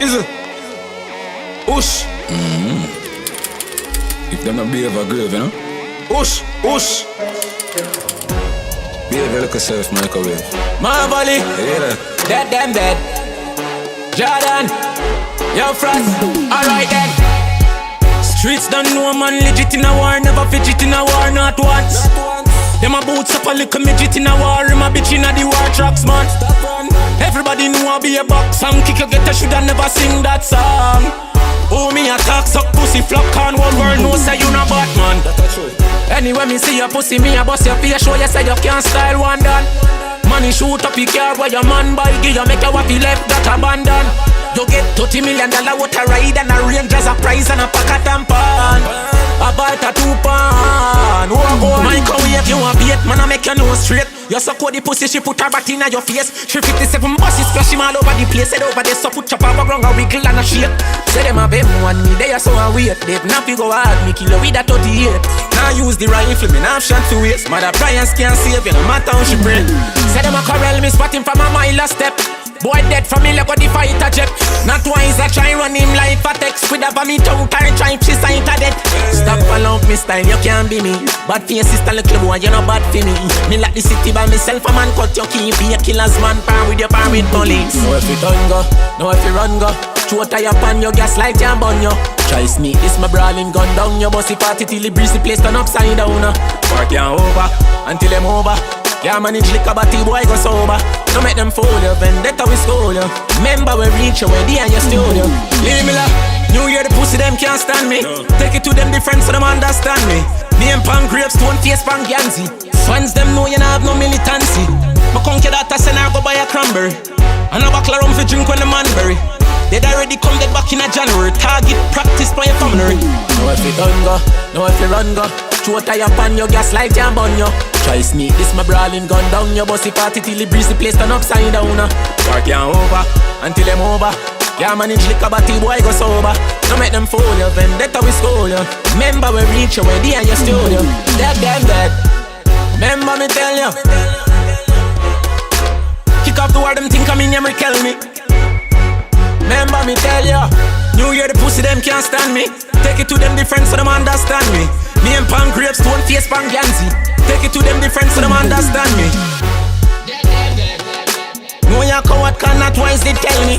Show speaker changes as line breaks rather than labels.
Is it? Ush. If them not behave a grave, you know? Ush, ush. Behave like yourself, microwave. Marvally. Yeah. Dead, them dead. Jordan. Yo, Frost. Alright then. Streets don't know man legit in a war. Never fidget in a war, not once. Them a boots up a little midget in a war. Him a bitch in a the war tracks, man. Everybody know I be a box song. Kick you get a shoulda never sing that song. Oh, me a talk suck pussy flop can one world know say you not Batman. Anyway me see your pussy, me a bust your face. Show you say you can't style one done. Money shoot up your car where your man buy. Give you make your waffy left that abandon. You get $30 million what a ride and a range as a prize and a pack of tampon. A bite a 2 pound. Microwave you a bait, man I make you know straight. You suck out the pussy, she put her back in your face. 357 buses splash him all over the place. Head over there, so put chop over ground a wiggle and a shake. Say them a bem one me, they are so a wait. They not fi go hard, me kill you with a 38. Now use the rifle, me now shot to waste. Mother Brian's can't save you, no matter how she bring. Say them a corral, me spot him from a mile a step. Boy dead from me, like what the fighter jet. Not wise, I try run him like a text. With a vomit tongue, try she sight a dead. Stop follow me style, you can't be me. Bad for your sister, little boy, you know bad for me. Me like the city by myself, a man cut your key. Be a killer's man, pan with your pan with police. Know if you done go, know if you run go. Throw tie up on your gas light and burn you. Try sneak this my brawling gun down. Your bossy party till the breeze the place turn upside down. Work you over, until them over. Yeah, manage liquor, but the boy go sober. Don't make them fool you, vendetta we school you. Remember we reach you, where they in your studio. Leave me la, New Year the pussy them can't stand me. Take it to them different so them understand me. Name pan grapes, stone face pan Ganzi. Fans them know you not have no militancy. My conky daughter send her go buy a cranberry. And a buckle rum for drink when the man bury. They'd already come dead back in a January. Target practice by your family. Know if you done go, know if you run go. Throw tie up on your gas light and burn you. Try sneak this my brawling gun down. Your bossy party till the breeze the place turn upside down. Work you over, until them over. Can't manage liquor but the boy go sober. Don't make them fool you, vendetta we school you. Remember we reach you, where they in your studio. Dead, dead, dead. Remember me tell you. Kick off the word them think I'm in here, kill me. Remember me tell you. New Year the pussy them can't stand me. Take it to them different so them understand me. Name pan grapes, stone face pan Ganzi. Take it to them different so them understand me. No you coward cannot wisely tell me.